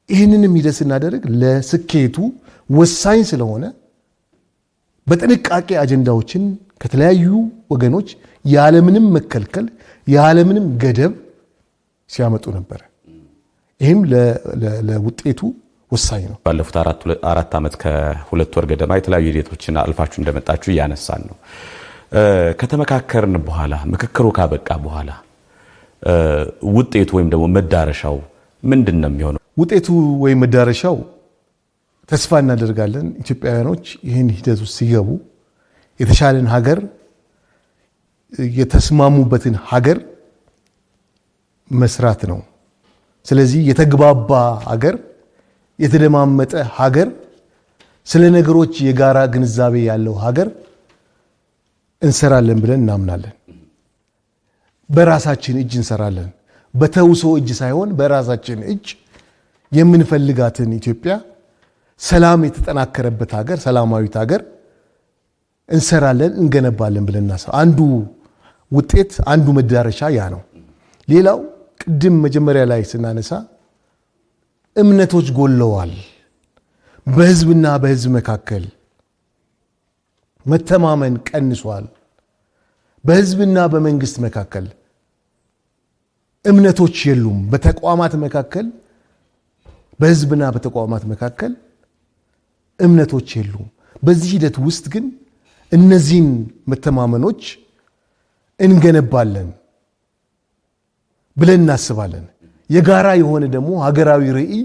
ይህንንም ሂደት ስናደርግ ለስኬቱ ወሳኝ ስለሆነ በጥንቃቄ አጀንዳዎችን ከተለያዩ ወገኖች ያለምንም መከልከል ያለምንም ገደብ ሲያመጡ ነበር። ይህም ለውጤቱ ወሳኝ ነው። ባለፉት አራት ዓመት ከሁለት ወር ገደማ የተለያዩ ሂደቶችን አልፋችሁ እንደመጣችሁ እያነሳን ነው። ከተመካከርን በኋላ ምክክሩ ካበቃ በኋላ ውጤቱ ወይም ደግሞ መዳረሻው ምንድን ነው የሚሆነው? ውጤቱ ወይም መዳረሻው ተስፋ እናደርጋለን ኢትዮጵያውያኖች ይህን ሂደት ውስጥ ሲገቡ የተሻለን ሀገር የተስማሙበትን ሀገር መስራት ነው። ስለዚህ የተግባባ ሀገር፣ የተደማመጠ ሀገር፣ ስለ ነገሮች የጋራ ግንዛቤ ያለው ሀገር እንሰራለን ብለን እናምናለን። በራሳችን እጅ እንሰራለን። በተውሶ እጅ ሳይሆን በራሳችን እጅ የምንፈልጋትን ኢትዮጵያ ሰላም የተጠናከረበት ሀገር፣ ሰላማዊት ሀገር እንሰራለን፣ እንገነባለን ብለን እናስባለን። አንዱ ውጤት አንዱ መዳረሻ ያ ነው። ሌላው ቅድም መጀመሪያ ላይ ስናነሳ እምነቶች ጎለዋል። በህዝብና በህዝብ መካከል መተማመን ቀንሷል። በህዝብና በመንግስት መካከል እምነቶች የሉም። በተቋማት መካከል በህዝብና በተቋማት መካከል እምነቶች የሉም። በዚህ ሂደት ውስጥ ግን እነዚህን መተማመኖች እንገነባለን ብለን እናስባለን። የጋራ የሆነ ደግሞ ሀገራዊ ራዕይ፣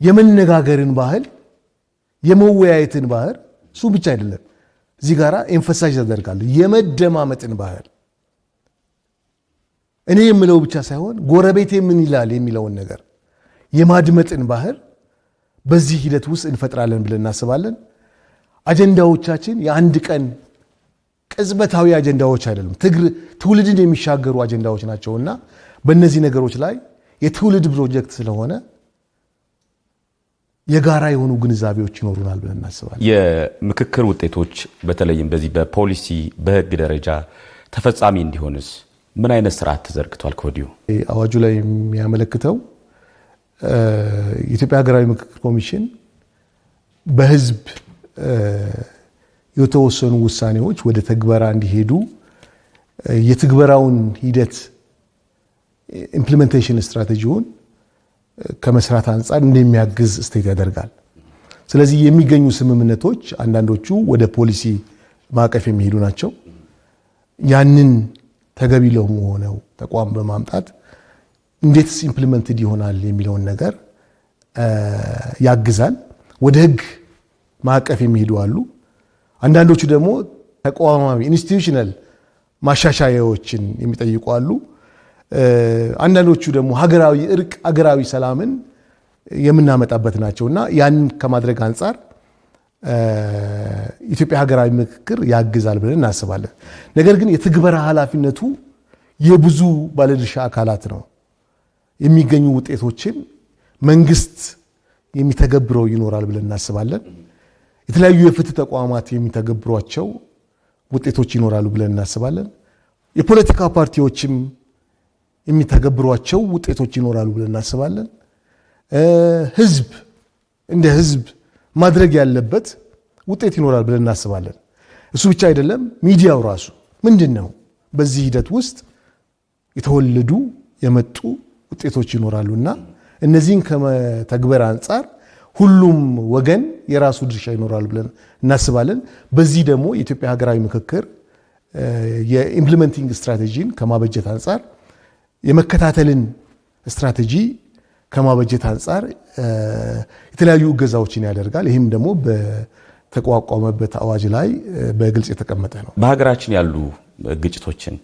የመነጋገርን ባህል፣ የመወያየትን ባህል፣ እሱ ብቻ አይደለም እዚህ ጋራ ኤምፋሳይዝ ያደርጋል። የመደማመጥን ባህል እኔ የምለው ብቻ ሳይሆን ጎረቤቴ ምን ይላል የሚለውን ነገር የማድመጥን ባህል በዚህ ሂደት ውስጥ እንፈጥራለን ብለን እናስባለን። አጀንዳዎቻችን የአንድ ቀን ቅጽበታዊ አጀንዳዎች አይደሉም፣ ትውልድን የሚሻገሩ አጀንዳዎች ናቸውና በእነዚህ ነገሮች ላይ የትውልድ ፕሮጀክት ስለሆነ የጋራ የሆኑ ግንዛቤዎች ይኖሩናል ብለን እናስባለን። የምክክር ውጤቶች በተለይም በዚህ በፖሊሲ በህግ ደረጃ ተፈጻሚ እንዲሆንስ ምን አይነት ስርዓት ተዘርግቷል? ከወዲሁ አዋጁ ላይ የሚያመለክተው የኢትዮጵያ ሀገራዊ ምክክር ኮሚሽን በህዝብ የተወሰኑ ውሳኔዎች ወደ ተግበራ እንዲሄዱ የትግበራውን ሂደት ኢምፕሊሜንቴሽን ስትራቴጂውን ከመስራት አንጻር እንደሚያግዝ ስቴት ያደርጋል። ስለዚህ የሚገኙ ስምምነቶች አንዳንዶቹ ወደ ፖሊሲ ማዕቀፍ የሚሄዱ ናቸው። ያንን ተገቢ ለሆነው ተቋም በማምጣት እንዴትስ ኢምፕሊመንትድ ይሆናል የሚለውን ነገር ያግዛል። ወደ ህግ ማዕቀፍ የሚሄዱ አሉ። አንዳንዶቹ ደግሞ ተቋማዊ ኢንስቲትዩሽናል ማሻሻያዎችን የሚጠይቁ አሉ። አንዳንዶቹ ደግሞ ሀገራዊ እርቅ፣ ሀገራዊ ሰላምን የምናመጣበት ናቸውና ያንን ከማድረግ አንጻር ኢትዮጵያ ሀገራዊ ምክክር ያግዛል ብለን እናስባለን። ነገር ግን የትግበራ ኃላፊነቱ የብዙ ባለድርሻ አካላት ነው። የሚገኙ ውጤቶችን መንግስት የሚተገብረው ይኖራል ብለን እናስባለን። የተለያዩ የፍትህ ተቋማት የሚተገብሯቸው ውጤቶች ይኖራሉ ብለን እናስባለን። የፖለቲካ ፓርቲዎችም የሚተገብሯቸው ውጤቶች ይኖራሉ ብለን እናስባለን። ህዝብ እንደ ህዝብ ማድረግ ያለበት ውጤት ይኖራል ብለን እናስባለን። እሱ ብቻ አይደለም፣ ሚዲያው ራሱ ምንድነው በዚህ ሂደት ውስጥ የተወለዱ የመጡ ውጤቶች ይኖራሉና እነዚህን ከመተግበር አንጻር ሁሉም ወገን የራሱ ድርሻ ይኖራል ብለን እናስባለን። በዚህ ደግሞ የኢትዮጵያ ሀገራዊ ምክክር የኢምፕሊመንቲንግ ስትራቴጂን ከማበጀት አንጻር የመከታተልን ስትራቴጂ ከማበጀት አንጻር የተለያዩ እገዛዎችን ያደርጋል። ይህም ደግሞ በተቋቋመበት አዋጅ ላይ በግልጽ የተቀመጠ ነው። በሀገራችን ያሉ ግጭቶችን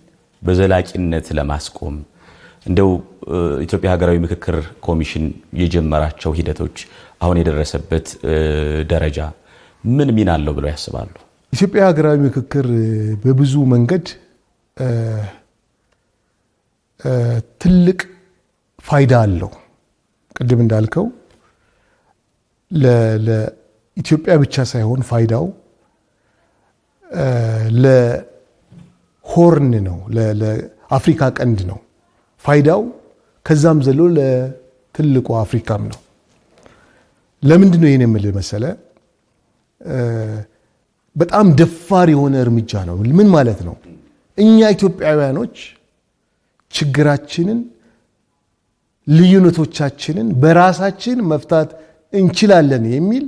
በዘላቂነት ለማስቆም እንደው ኢትዮጵያ ሀገራዊ ምክክር ኮሚሽን የጀመራቸው ሂደቶች አሁን የደረሰበት ደረጃ ምን ሚና አለው ብለው ያስባሉ? ኢትዮጵያ ሀገራዊ ምክክር በብዙ መንገድ ትልቅ ፋይዳ አለው። ቅድም እንዳልከው ለኢትዮጵያ ብቻ ሳይሆን ፋይዳው ለሆርን ነው፣ ለአፍሪካ ቀንድ ነው ፋይዳው። ከዛም ዘሎ ለትልቁ አፍሪካም ነው። ለምንድን ነው ይሄን የምልህ መሰለ? በጣም ደፋር የሆነ እርምጃ ነው። ምን ማለት ነው? እኛ ኢትዮጵያውያኖች ችግራችንን፣ ልዩነቶቻችንን በራሳችን መፍታት እንችላለን የሚል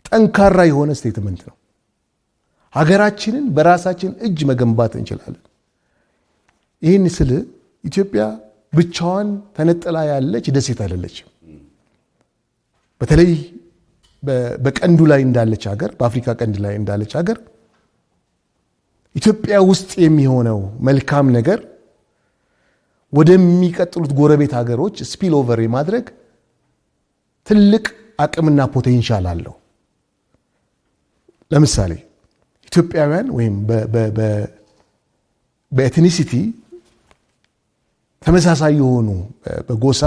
ጠንካራ የሆነ ስቴትመንት ነው። ሀገራችንን በራሳችን እጅ መገንባት እንችላለን። ይህን ስል ኢትዮጵያ ብቻዋን ተነጥላ ያለች ደሴት አይደለችም። በተለይ በቀንዱ ላይ እንዳለች ሀገር፣ በአፍሪካ ቀንድ ላይ እንዳለች ሀገር ኢትዮጵያ ውስጥ የሚሆነው መልካም ነገር ወደሚቀጥሉት ጎረቤት ሀገሮች ስፒል ኦቨር የማድረግ ትልቅ አቅምና ፖቴንሻል አለው። ለምሳሌ ኢትዮጵያውያን ወይም በኤትኒሲቲ ተመሳሳይ የሆኑ በጎሳ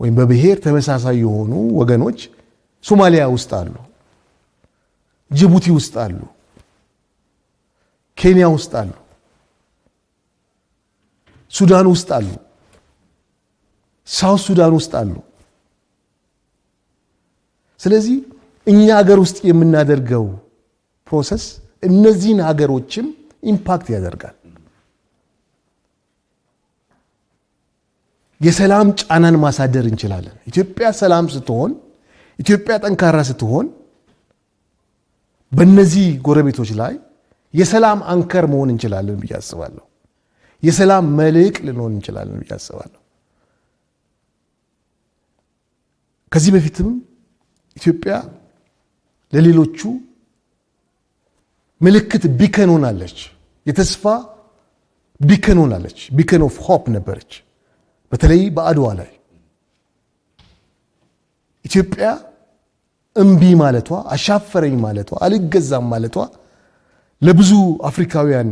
ወይም በብሔር ተመሳሳይ የሆኑ ወገኖች ሶማሊያ ውስጥ አሉ፣ ጅቡቲ ውስጥ አሉ፣ ኬንያ ውስጥ አሉ፣ ሱዳን ውስጥ አሉ፣ ሳውት ሱዳን ውስጥ አሉ። ስለዚህ እኛ ሀገር ውስጥ የምናደርገው ፕሮሰስ እነዚህን ሀገሮችም ኢምፓክት ያደርጋል። የሰላም ጫናን ማሳደር እንችላለን። ኢትዮጵያ ሰላም ስትሆን፣ ኢትዮጵያ ጠንካራ ስትሆን በእነዚህ ጎረቤቶች ላይ የሰላም አንከር መሆን እንችላለን ብዬ አስባለሁ። የሰላም መልሕቅ ልንሆን እንችላለን ብዬ አስባለሁ። ከዚህ በፊትም ኢትዮጵያ ለሌሎቹ ምልክት ቢከን ሆናለች፣ የተስፋ ቢከን ሆናለች። ቢከን ኦፍ ሆፕ ነበረች። በተለይ በአድዋ ላይ ኢትዮጵያ እምቢ ማለቷ፣ አሻፈረኝ ማለቷ፣ አልገዛም ማለቷ ለብዙ አፍሪካውያን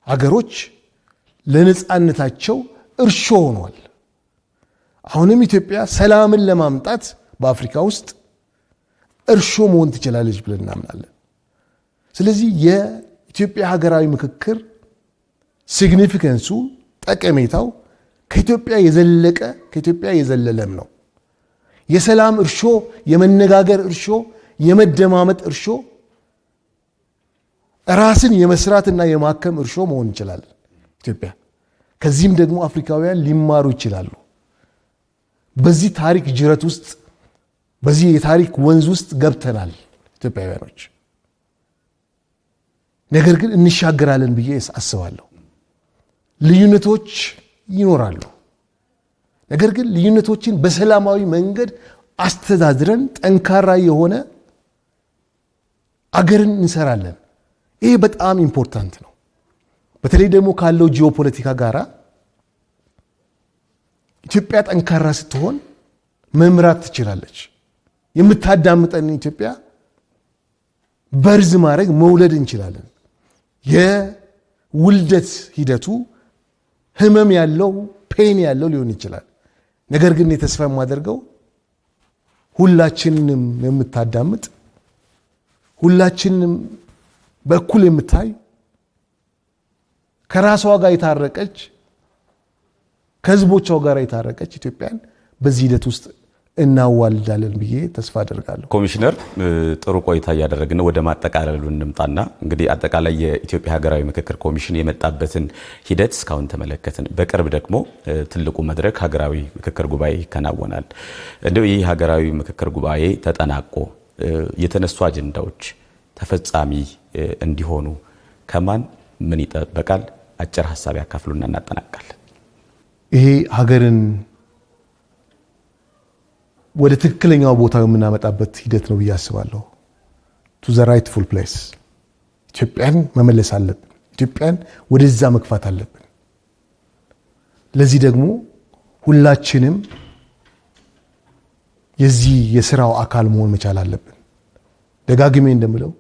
ሀገሮች ለነፃነታቸው እርሾ ሆኗል። አሁንም ኢትዮጵያ ሰላምን ለማምጣት በአፍሪካ ውስጥ እርሾ መሆን ትችላለች ብለን እናምናለን። ስለዚህ የኢትዮጵያ ሀገራዊ ምክክር ሲግኒፊካንሱ፣ ጠቀሜታው ከኢትዮጵያ የዘለቀ ከኢትዮጵያ የዘለለም ነው። የሰላም እርሾ፣ የመነጋገር እርሾ፣ የመደማመጥ እርሾ፣ ራስን የመስራትና የማከም እርሾ መሆን እንችላለን ኢትዮጵያ። ከዚህም ደግሞ አፍሪካውያን ሊማሩ ይችላሉ። በዚህ ታሪክ ጅረት ውስጥ በዚህ የታሪክ ወንዝ ውስጥ ገብተናል ኢትዮጵያውያኖች። ነገር ግን እንሻገራለን ብዬ አስባለሁ። ልዩነቶች ይኖራሉ። ነገር ግን ልዩነቶችን በሰላማዊ መንገድ አስተዳድረን ጠንካራ የሆነ አገርን እንሰራለን። ይሄ በጣም ኢምፖርታንት ነው። በተለይ ደግሞ ካለው ጂኦፖለቲካ ጋራ ኢትዮጵያ ጠንካራ ስትሆን መምራት ትችላለች። የምታዳምጠን ኢትዮጵያ በርዝ ማድረግ መውለድ እንችላለን። የውልደት ሂደቱ ህመም ያለው ፔን ያለው ሊሆን ይችላል። ነገር ግን የተስፋ የማደርገው ሁላችንንም የምታዳምጥ ሁላችንንም በእኩል የምታይ ከራሷ ጋር የታረቀች ከህዝቦቿ ጋር የታረቀች ኢትዮጵያን በዚህ ሂደት ውስጥ እናዋልዳለን ብዬ ተስፋ አደርጋለሁ። ኮሚሽነር ጥሩ ቆይታ እያደረግን ወደ ማጠቃለሉ እንምጣና እንግዲህ አጠቃላይ የኢትዮጵያ ሀገራዊ ምክክር ኮሚሽን የመጣበትን ሂደት እስካሁን ተመለከትን። በቅርብ ደግሞ ትልቁ መድረክ ሀገራዊ ምክክር ጉባኤ ይከናወናል። እንደው ይህ ሀገራዊ ምክክር ጉባኤ ተጠናቆ የተነሱ አጀንዳዎች ተፈጻሚ እንዲሆኑ ከማን ምን ይጠበቃል? አጭር ሀሳብ ያካፍሉና እናጠናቃለን። ይሄ ሀገርን ወደ ትክክለኛው ቦታ የምናመጣበት ሂደት ነው ብዬ አስባለሁ። ቱ ዘ ራይትፉል ፕሌስ ኢትዮጵያን መመለስ አለብን። ኢትዮጵያን ወደዛ መግፋት አለብን። ለዚህ ደግሞ ሁላችንም የዚህ የስራው አካል መሆን መቻል አለብን። ደጋግሜ እንደምለው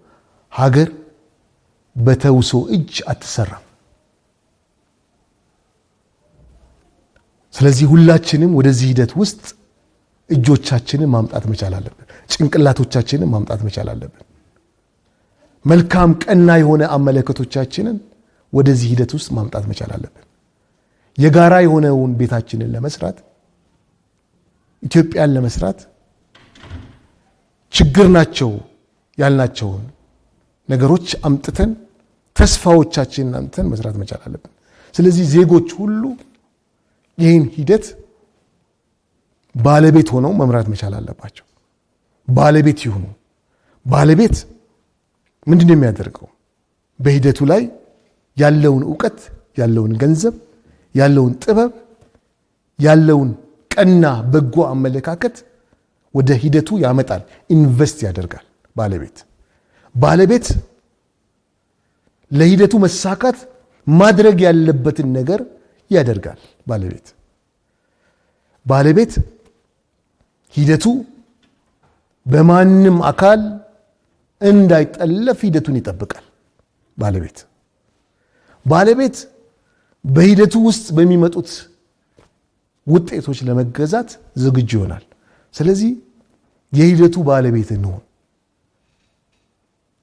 ሀገር በተውሶ እጅ አትሰራም። ስለዚህ ሁላችንም ወደዚህ ሂደት ውስጥ እጆቻችንን ማምጣት መቻል አለብን። ጭንቅላቶቻችንን ማምጣት መቻል አለብን። መልካም ቀና የሆነ አመለካከቶቻችንን ወደዚህ ሂደት ውስጥ ማምጣት መቻል አለብን። የጋራ የሆነውን ቤታችንን ለመስራት ኢትዮጵያን ለመስራት ችግር ናቸው ያልናቸውን ነገሮች አምጥተን ተስፋዎቻችንን አምጥተን መስራት መቻል አለብን። ስለዚህ ዜጎች ሁሉ ይህን ሂደት ባለቤት ሆነው መምራት መቻል አለባቸው። ባለቤት ይሁኑ። ባለቤት ምንድነው የሚያደርገው? በሂደቱ ላይ ያለውን ዕውቀት፣ ያለውን ገንዘብ፣ ያለውን ጥበብ፣ ያለውን ቀና በጎ አመለካከት ወደ ሂደቱ ያመጣል፣ ኢንቨስት ያደርጋል። ባለቤት ለሂደቱ መሳካት ማድረግ ያለበትን ነገር ያደርጋል። ባለቤት ሂደቱ በማንም አካል እንዳይጠለፍ ሂደቱን ይጠብቃል። ባለቤት በሂደቱ ውስጥ በሚመጡት ውጤቶች ለመገዛት ዝግጁ ይሆናል። ስለዚህ የሂደቱ ባለቤት እንሆን።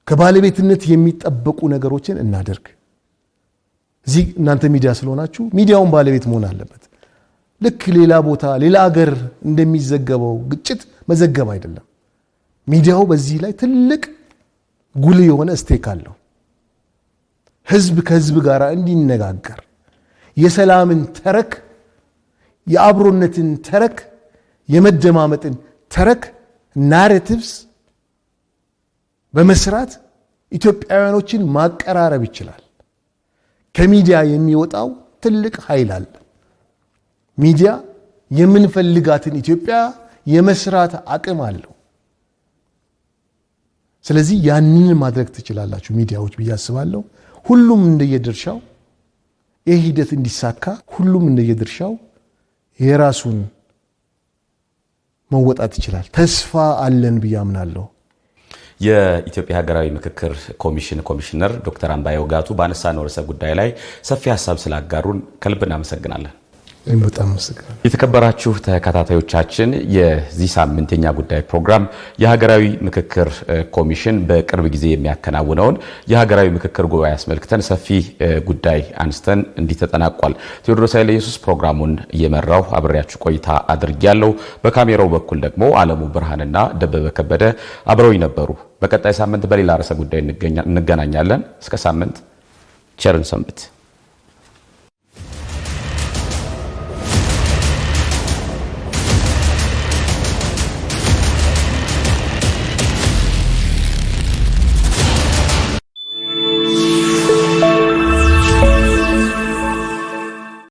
ከባለቤትነት የሚጠበቁ ነገሮችን እናደርግ። እዚህ እናንተ ሚዲያ ስለሆናችሁ ሚዲያውን ባለቤት መሆን አለበት። ልክ ሌላ ቦታ ሌላ ሀገር እንደሚዘገበው ግጭት መዘገብ አይደለም። ሚዲያው በዚህ ላይ ትልቅ ጉልህ የሆነ ስቴክ አለው። ህዝብ ከህዝብ ጋር እንዲነጋገር የሰላምን ተረክ፣ የአብሮነትን ተረክ፣ የመደማመጥን ተረክ ናሬቲቭስ በመስራት ኢትዮጵያውያኖችን ማቀራረብ ይችላል። ከሚዲያ የሚወጣው ትልቅ ኃይል አለ። ሚዲያ የምንፈልጋትን ኢትዮጵያ የመስራት አቅም አለው። ስለዚህ ያንን ማድረግ ትችላላችሁ ሚዲያዎች ብዬ አስባለሁ። ሁሉም እንደየድርሻው ይህ ሂደት እንዲሳካ ሁሉም እንደየድርሻው የራሱን መወጣት ይችላል። ተስፋ አለን ብዬ አምናለሁ። የኢትዮጵያ ሀገራዊ ምክክር ኮሚሽን ኮሚሽነር ዶክተር አምባዬ ውጋቱ ባነሳነው ርዕሰ ጉዳይ ላይ ሰፊ ሀሳብ ስላጋሩን ከልብ እናመሰግናለን። በጣም አመሰግናለሁ። የተከበራችሁ ተከታታዮቻችን የዚህ ሳምንት የኛ ጉዳይ ፕሮግራም የሀገራዊ ምክክር ኮሚሽን በቅርብ ጊዜ የሚያከናውነውን የሀገራዊ ምክክር ጉባኤ አስመልክተን ሰፊ ጉዳይ አንስተን እንዲህ ተጠናቋል። ቴዎድሮስ ኃይለ ኢየሱስ ፕሮግራሙን እየመራው አብሬያችሁ ቆይታ አድርጌያለሁ። በካሜራው በኩል ደግሞ አለሙ ብርሃንና ደበበ ከበደ አብረውኝ ነበሩ። በቀጣይ ሳምንት በሌላ ርዕሰ ጉዳይ እንገናኛለን። እስከ ሳምንት ቸርን ሰንብት።